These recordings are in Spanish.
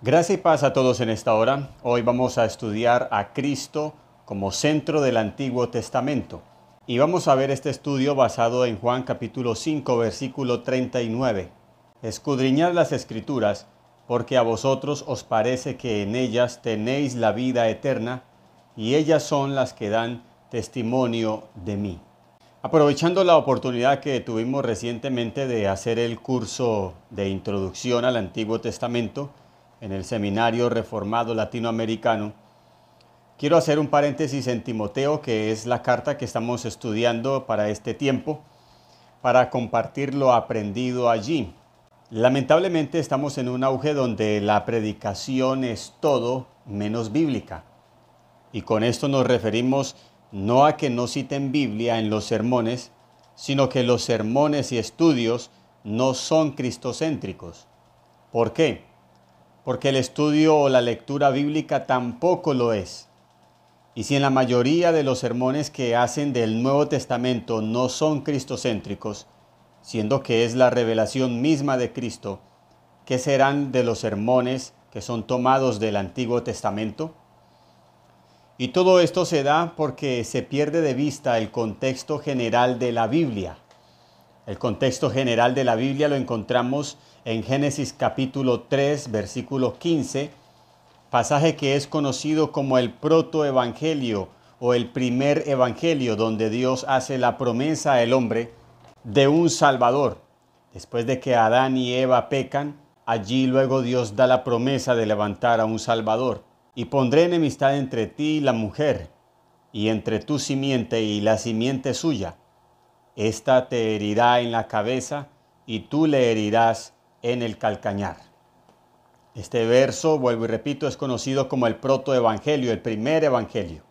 Gracia y paz a todos en esta hora. Hoy vamos a estudiar a Cristo como centro del Antiguo Testamento. Y vamos a ver este estudio basado en Juan capítulo 5, versículo 39. Escudriñad las Escrituras, porque a vosotros os parece que en ellas tenéis la vida eterna, y ellas son las que dan testimonio de mí. Aprovechando la oportunidad que tuvimos recientemente de hacer el curso de introducción al Antiguo Testamento, en el Seminario Reformado Latinoamericano, quiero hacer un paréntesis en Timoteo, que es la carta que estamos estudiando para este tiempo, para compartir lo aprendido allí. Lamentablemente estamos en un auge donde la predicación es todo menos bíblica. Y con esto nos referimos no a que no citen Biblia en los sermones, sino que los sermones y estudios no son cristocéntricos. ¿Por qué? Porque el estudio o la lectura bíblica tampoco lo es. Y si en la mayoría de los sermones que hacen del Nuevo Testamento no son cristocéntricos, siendo que es la revelación misma de Cristo, ¿qué serán de los sermones que son tomados del Antiguo Testamento? Y todo esto se da porque se pierde de vista el contexto general de la Biblia. El contexto general de la Biblia lo encontramos en Génesis capítulo 3, versículo 15, pasaje que es conocido como el protoevangelio o el primer evangelio, donde Dios hace la promesa al hombre de un Salvador. Después de que Adán y Eva pecan, allí luego Dios da la promesa de levantar a un Salvador. Y pondré enemistad entre ti y la mujer, y entre tu simiente y la simiente suya. Esta te herirá en la cabeza, y tú le herirás en el calcañar. Este verso, vuelvo y repito, es conocido como el protoevangelio, el primer evangelio.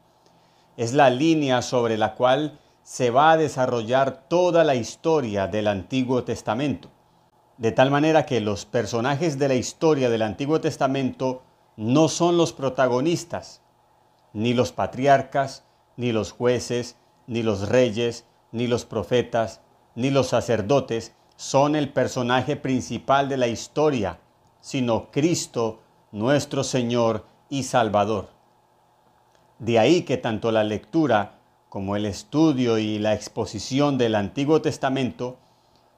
Es la línea sobre la cual se va a desarrollar toda la historia del Antiguo Testamento. De tal manera que los personajes de la historia del Antiguo Testamento no son los protagonistas, ni los patriarcas, ni los jueces, ni los reyes, ni los profetas, ni los sacerdotes son el personaje principal de la historia, sino Cristo, nuestro Señor y Salvador. De ahí que tanto la lectura como el estudio y la exposición del Antiguo Testamento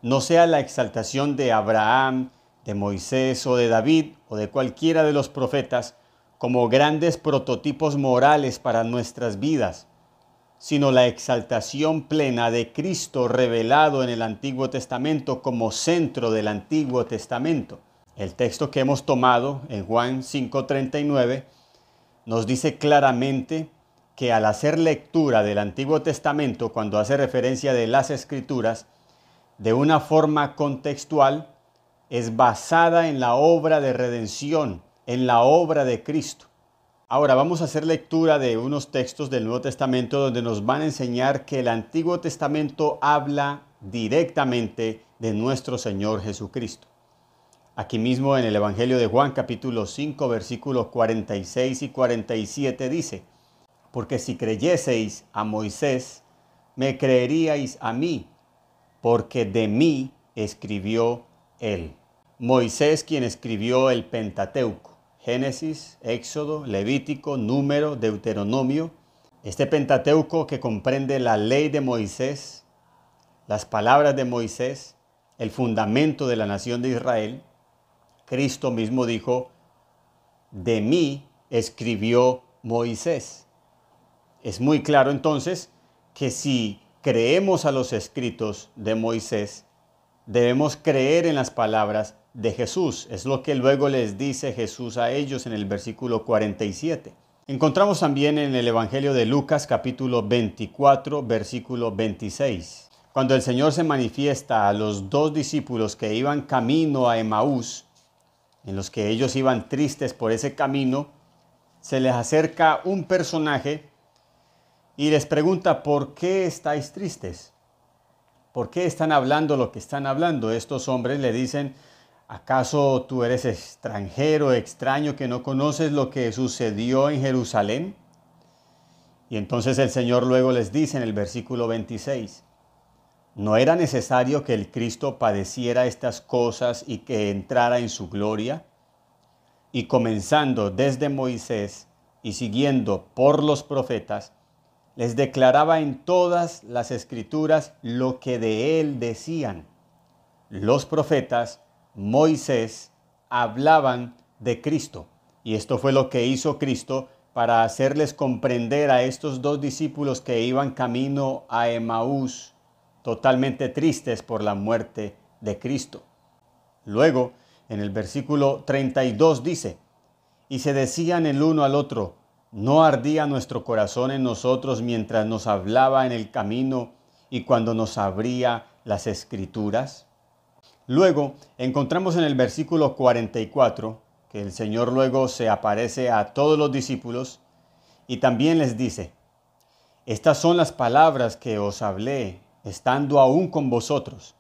no sea la exaltación de Abraham, de Moisés o de David o de cualquiera de los profetas como grandes prototipos morales para nuestras vidas, sino la exaltación plena de Cristo revelado en el Antiguo Testamento como centro del Antiguo Testamento. El texto que hemos tomado en Juan 5:39 nos dice claramente que al hacer lectura del Antiguo Testamento, cuando hace referencia de las Escrituras, de una forma contextual, es basada en la obra de redención, en la obra de Cristo. Ahora vamos a hacer lectura de unos textos del Nuevo Testamento donde nos van a enseñar que el Antiguo Testamento habla directamente de nuestro Señor Jesucristo. Aquí mismo en el Evangelio de Juan capítulo 5 versículos 46 y 47 dice: porque si creyeseis a Moisés, me creeríais a mí, porque de mí escribió él. Moisés, quien escribió el Pentateuco, Génesis, Éxodo, Levítico, Número, Deuteronomio. Este Pentateuco que comprende la ley de Moisés, las palabras de Moisés, el fundamento de la nación de Israel. Cristo mismo dijo: de mí escribió Moisés. Es muy claro entonces que si creemos a los escritos de Moisés, debemos creer en las palabras de Jesús. Es lo que luego les dice Jesús a ellos en el versículo 47. Encontramos también en el Evangelio de Lucas capítulo 24, versículo 26. Cuando el Señor se manifiesta a los dos discípulos que iban camino a Emaús, en los que ellos iban tristes por ese camino, se les acerca un personaje y les pregunta: ¿por qué estáis tristes? ¿Por qué están hablando lo que están hablando? Estos hombres le dicen: ¿acaso tú eres extranjero, extraño, que no conoces lo que sucedió en Jerusalén? Y entonces el Señor luego les dice en el versículo 26, ¿no era necesario que el Cristo padeciera estas cosas y que entrara en su gloria? y comenzando desde Moisés y siguiendo por los profetas, les declaraba en todas las escrituras lo que de él decían. Los profetas, Moisés, hablaban de Cristo. Y esto fue lo que hizo Cristo para hacerles comprender a estos dos discípulos que iban camino a Emaús, totalmente tristes por la muerte de Cristo. Luego, en el versículo 32 dice, y se decían el uno al otro, ¿no ardía nuestro corazón en nosotros mientras nos hablaba en el camino y cuando nos abría las escrituras? Luego encontramos en el versículo 44 que el Señor luego se aparece a todos los discípulos y también les dice, estas son las palabras que os hablé estando aún con vosotros,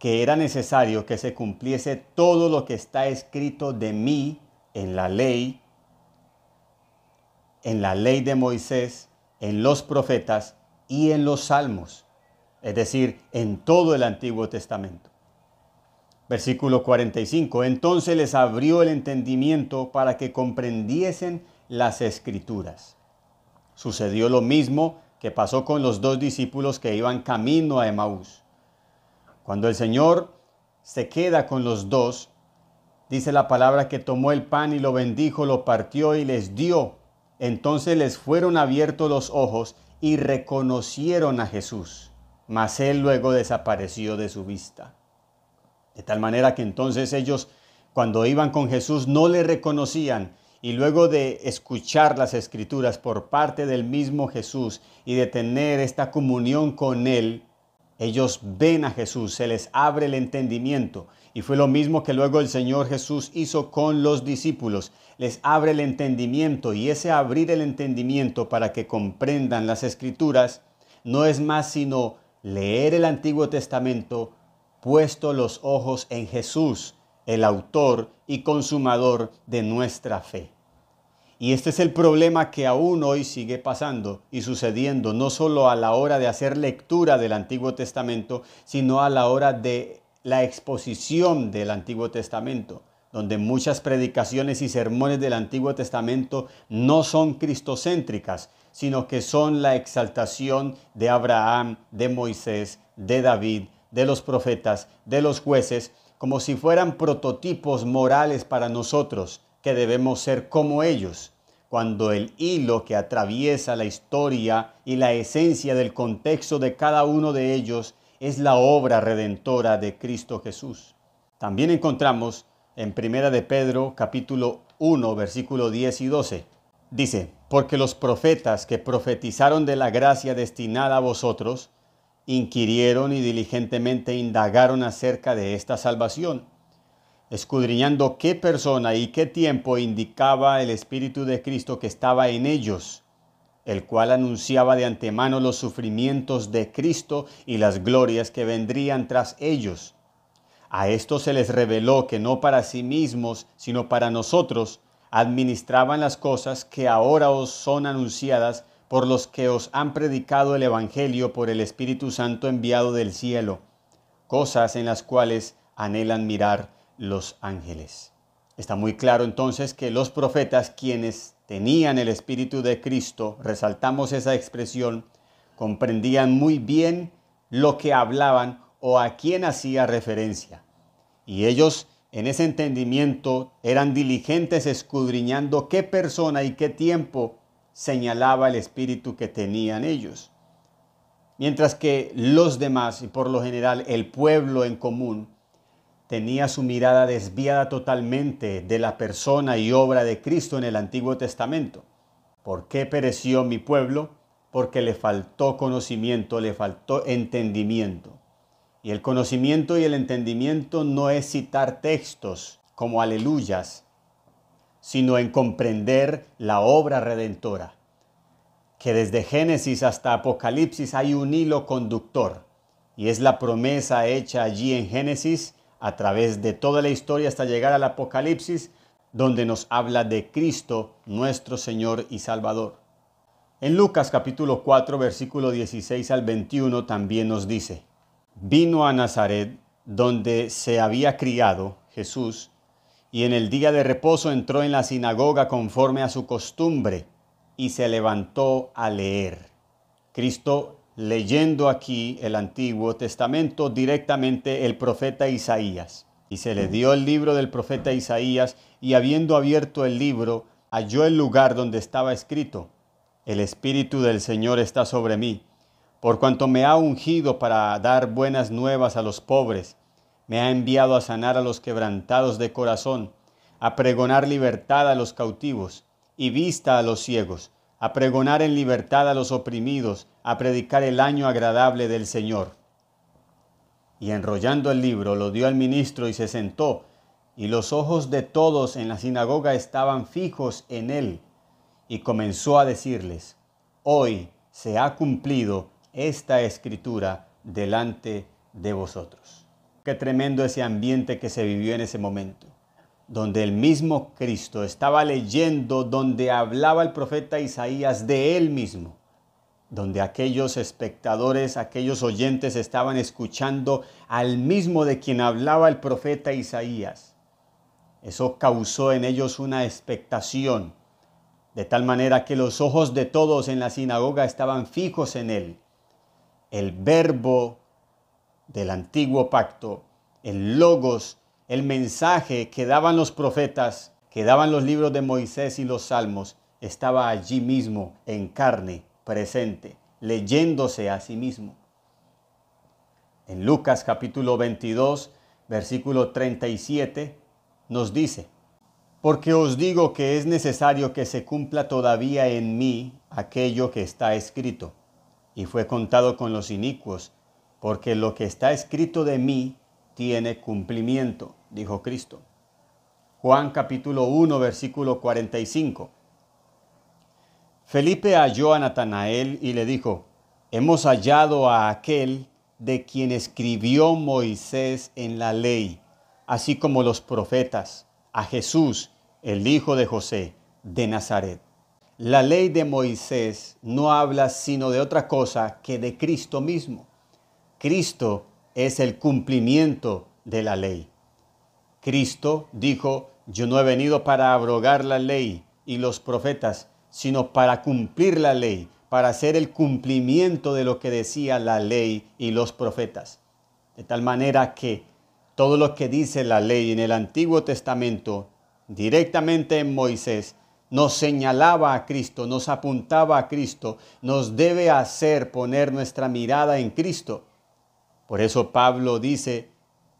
que era necesario que se cumpliese todo lo que está escrito de mí en la ley de Moisés, en los profetas y en los salmos, es decir, en todo el Antiguo Testamento. Versículo 45. Entonces les abrió el entendimiento para que comprendiesen las Escrituras. Sucedió lo mismo que pasó con los dos discípulos que iban camino a Emaús. Cuando el Señor se queda con los dos, dice la palabra que tomó el pan y lo bendijo, lo partió y les dio. Entonces les fueron abiertos los ojos y reconocieron a Jesús, mas él luego desapareció de su vista. De tal manera que entonces ellos, cuando iban con Jesús, no le reconocían. Y luego de escuchar las Escrituras por parte del mismo Jesús y de tener esta comunión con Él, ellos ven a Jesús, se les abre el entendimiento. Y fue lo mismo que luego el Señor Jesús hizo con los discípulos. Les abre el entendimiento, y ese abrir el entendimiento para que comprendan las Escrituras no es más sino leer el Antiguo Testamento, puesto los ojos en Jesús, el autor y consumador de nuestra fe. Y este es el problema que aún hoy sigue pasando y sucediendo, no solo a la hora de hacer lectura del Antiguo Testamento, sino a la hora de la exposición del Antiguo Testamento, donde muchas predicaciones y sermones del Antiguo Testamento no son cristocéntricas, sino que son la exaltación de Abraham, de Moisés, de David, de los profetas, de los jueces, como si fueran prototipos morales para nosotros, que debemos ser como ellos, cuando el hilo que atraviesa la historia y la esencia del contexto de cada uno de ellos es la obra redentora de Cristo Jesús. También encontramos en 1 de Pedro capítulo 1 versículo 10 y 12. Dice, porque los profetas que profetizaron de la gracia destinada a vosotros, inquirieron y diligentemente indagaron acerca de esta salvación, escudriñando qué persona y qué tiempo indicaba el Espíritu de Cristo que estaba en ellos, el cual anunciaba de antemano los sufrimientos de Cristo y las glorias que vendrían tras ellos. A esto se les reveló que no para sí mismos, sino para nosotros, administraban las cosas que ahora os son anunciadas por los que os han predicado el Evangelio por el Espíritu Santo enviado del cielo, cosas en las cuales anhelan mirar los ángeles. Está muy claro entonces que los profetas, quienes tenían el Espíritu de Cristo, resaltamos esa expresión, comprendían muy bien lo que hablaban o a quién hacía referencia. Y ellos, en ese entendimiento, eran diligentes escudriñando qué persona y qué tiempo señalaba el espíritu que tenían ellos. Mientras que los demás, y por lo general el pueblo en común, tenía su mirada desviada totalmente de la persona y obra de Cristo en el Antiguo Testamento. ¿Por qué pereció mi pueblo? Porque le faltó conocimiento, le faltó entendimiento. Y el conocimiento y el entendimiento no es citar textos como aleluyas, sino en comprender la obra redentora, que desde Génesis hasta Apocalipsis hay un hilo conductor, y es la promesa hecha allí en Génesis a través de toda la historia hasta llegar al Apocalipsis, donde nos habla de Cristo, nuestro Señor y Salvador. En Lucas capítulo 4, versículo 16 al 21 también nos dice, vino a Nazaret, donde se había criado Jesús, Y en el día de reposo entró en la sinagoga conforme a su costumbre y se levantó a leer. Cristo leyendo aquí el Antiguo Testamento directamente el profeta Isaías. Y se le dio el libro del profeta Isaías, y habiendo abierto el libro, halló el lugar donde estaba escrito: El Espíritu del Señor está sobre mí, por cuanto me ha ungido para dar buenas nuevas a los pobres. Me ha enviado a sanar a los quebrantados de corazón, a pregonar libertad a los cautivos y vista a los ciegos, a pregonar en libertad a los oprimidos, a predicar el año agradable del Señor. Y enrollando el libro, lo dio al ministro y se sentó, y los ojos de todos en la sinagoga estaban fijos en él. Y comenzó a decirles: Hoy se ha cumplido esta escritura delante de vosotros. Qué tremendo ese ambiente que se vivió en ese momento, donde el mismo Cristo estaba leyendo, donde hablaba el profeta Isaías de él mismo, donde aquellos espectadores, aquellos oyentes estaban escuchando al mismo de quien hablaba el profeta Isaías. Eso causó en ellos una expectación, de tal manera que los ojos de todos en la sinagoga estaban fijos en él. El verbo del antiguo pacto, el logos, el mensaje que daban los profetas, que daban los libros de Moisés y los salmos, estaba allí mismo en carne, presente, leyéndose a sí mismo. En Lucas capítulo 22, versículo 37, nos dice: Porque os digo que es necesario que se cumpla todavía en mí aquello que está escrito. Y fue contado con los inicuos, porque lo que está escrito de mí tiene cumplimiento, dijo Cristo. Juan capítulo 1, versículo 45. Felipe halló a Natanael y le dijo: Hemos hallado a aquel de quien escribió Moisés en la ley, así como los profetas, a Jesús, el hijo de José, de Nazaret. La ley de Moisés no habla sino de otra cosa que de Cristo mismo. Cristo es el cumplimiento de la ley. Cristo dijo: Yo no he venido para abrogar la ley y los profetas, sino para cumplir la ley, para hacer el cumplimiento de lo que decía la ley y los profetas. De tal manera que todo lo que dice la ley en el Antiguo Testamento, directamente en Moisés, nos señalaba a Cristo, nos apuntaba a Cristo, nos debe hacer poner nuestra mirada en Cristo. Por eso Pablo dice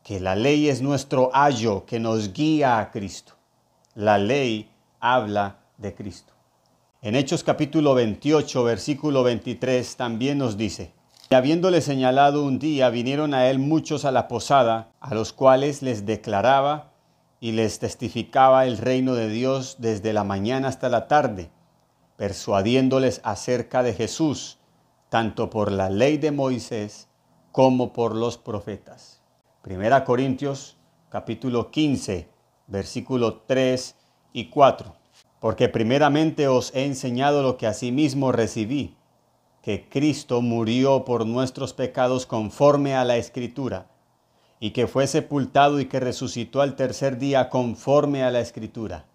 que la ley es nuestro ayo que nos guía a Cristo. La ley habla de Cristo. En Hechos capítulo 28, versículo 23 también nos dice: Y habiéndole señalado un día, vinieron a él muchos a la posada, a los cuales les declaraba y les testificaba el reino de Dios desde la mañana hasta la tarde, persuadiéndoles acerca de Jesús, tanto por la ley de Moisés como por los profetas. Primera Corintios capítulo 15, versículo 3 y 4. Porque primeramente os he enseñado lo que asimismo recibí, que Cristo murió por nuestros pecados conforme a la Escritura, y que fue sepultado y que resucitó al tercer día conforme a la Escritura.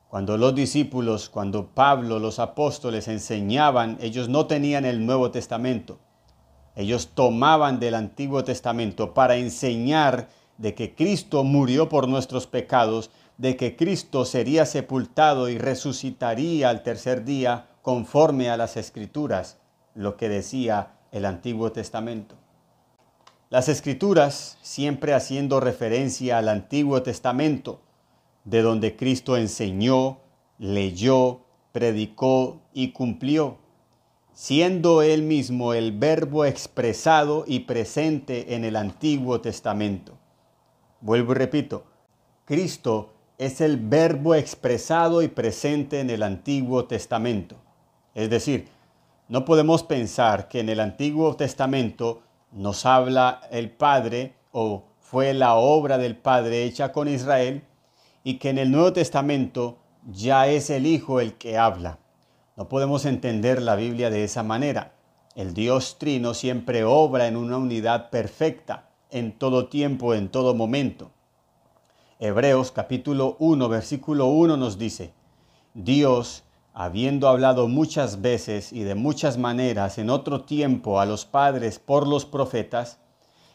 Cuando los discípulos, cuando Pablo, los apóstoles enseñaban, ellos no tenían el Nuevo Testamento. Ellos tomaban del Antiguo Testamento para enseñar de que Cristo murió por nuestros pecados, de que Cristo sería sepultado y resucitaría al tercer día conforme a las Escrituras, lo que decía el Antiguo Testamento. Las Escrituras siempre haciendo referencia al Antiguo Testamento, de donde Cristo enseñó, leyó, predicó y cumplió, siendo él mismo el verbo expresado y presente en el Antiguo Testamento. Vuelvo y repito, Cristo es el verbo expresado y presente en el Antiguo Testamento. Es decir, no podemos pensar que en el Antiguo Testamento nos habla el Padre o fue la obra del Padre hecha con Israel y que en el Nuevo Testamento ya es el Hijo el que habla. No podemos entender la Biblia de esa manera. El Dios Trino siempre obra en una unidad perfecta, en todo tiempo, en todo momento. Hebreos capítulo 1, versículo 1 nos dice: Dios, habiendo hablado muchas veces y de muchas maneras en otro tiempo a los padres por los profetas,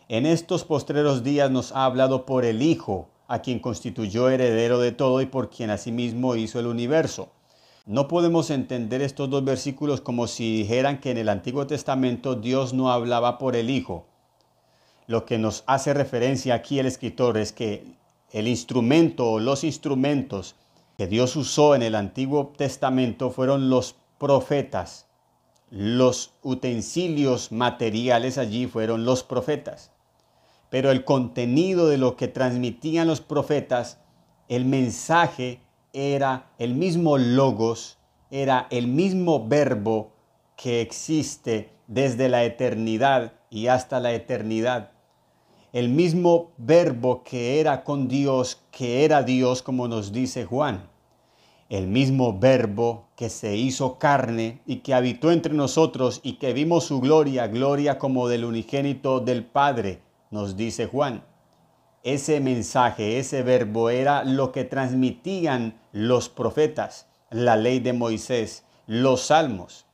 en estos postreros días nos ha hablado por el Hijo, a quien constituyó heredero de todo y por quien asimismo hizo el universo. No podemos entender estos dos versículos como si dijeran que en el Antiguo Testamento Dios no hablaba por el Hijo. Lo que nos hace referencia aquí el escritor es que el instrumento o los instrumentos que Dios usó en el Antiguo Testamento fueron los profetas. Los utensilios materiales allí fueron los profetas. Pero el contenido de lo que transmitían los profetas, el mensaje era el mismo logos, era el mismo verbo que existe desde la eternidad y hasta la eternidad. El mismo verbo que era con Dios, que era Dios, como nos dice Juan. El mismo verbo que se hizo carne y que habitó entre nosotros y que vimos su gloria, gloria como del unigénito del Padre, nos dice Juan. Ese mensaje, ese verbo era lo que transmitían los profetas, la ley de Moisés, los salmos.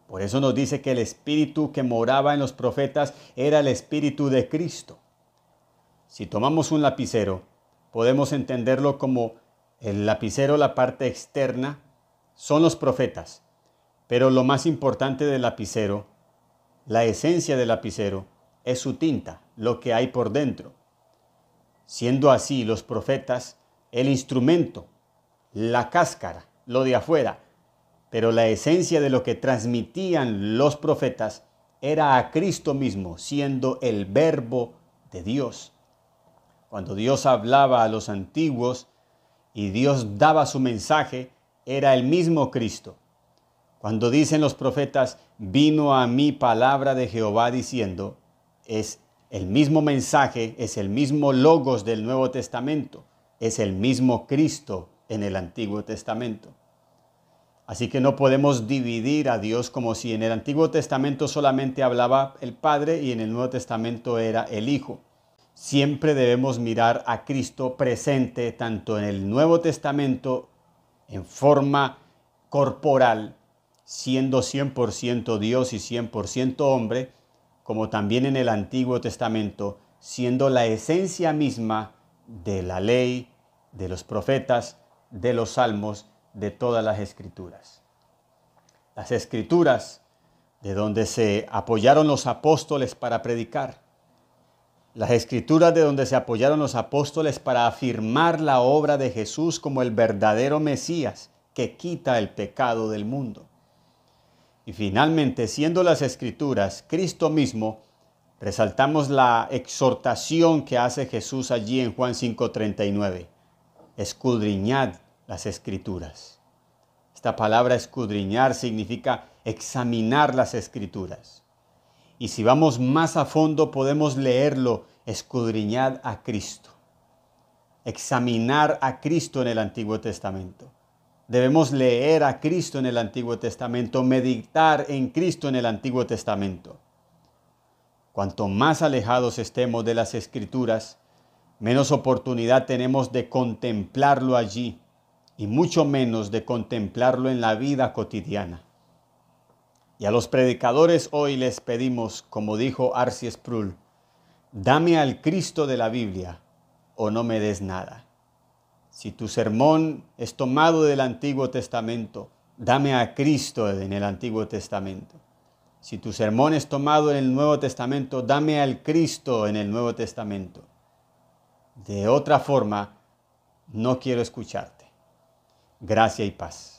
Por eso nos dice que el espíritu que moraba en los profetas era el espíritu de Cristo. Si tomamos un lapicero, podemos entenderlo como el lapicero, la parte externa, son los profetas. Pero lo más importante del lapicero, la esencia del lapicero, es su tinta, lo que hay por dentro. Siendo así los profetas, el instrumento, la cáscara, lo de afuera, pero la esencia de lo que transmitían los profetas era a Cristo mismo, siendo el verbo de Dios. Cuando Dios hablaba a los antiguos y Dios daba su mensaje, era el mismo Cristo. Cuando dicen los profetas, vino a mí palabra de Jehová diciendo, es el mismo mensaje, es el mismo logos del Nuevo Testamento, es el mismo Cristo en el Antiguo Testamento. Así que no podemos dividir a Dios como si en el Antiguo Testamento solamente hablaba el Padre y en el Nuevo Testamento era el Hijo. Siempre debemos mirar a Cristo presente tanto en el Nuevo Testamento en forma corporal, siendo 100% Dios y 100% hombre, como también en el Antiguo Testamento, siendo la esencia misma de la ley, de los profetas, de los salmos, de todas las escrituras. Las escrituras de donde se apoyaron los apóstoles para predicar. Las escrituras de donde se apoyaron los apóstoles para afirmar la obra de Jesús como el verdadero Mesías que quita el pecado del mundo. Y finalmente, siendo las escrituras Cristo mismo, resaltamos la exhortación que hace Jesús allí en Juan 5:39. Escudriñad las escrituras. Esta palabra escudriñar significa examinar las escrituras. Y si vamos más a fondo podemos leerlo, escudriñad a Cristo. Examinar a Cristo en el Antiguo Testamento. Debemos leer a Cristo en el Antiguo Testamento, meditar en Cristo en el Antiguo Testamento. Cuanto más alejados estemos de las Escrituras, menos oportunidad tenemos de contemplarlo allí y mucho menos de contemplarlo en la vida cotidiana. Y a los predicadores hoy les pedimos, como dijo R.C. Sproul, dame al Cristo de la Biblia o no me des nada. Si tu sermón es tomado del Antiguo Testamento, dame a Cristo en el Antiguo Testamento. Si tu sermón es tomado en el Nuevo Testamento, dame al Cristo en el Nuevo Testamento. De otra forma, no quiero escucharte. Gracia y paz.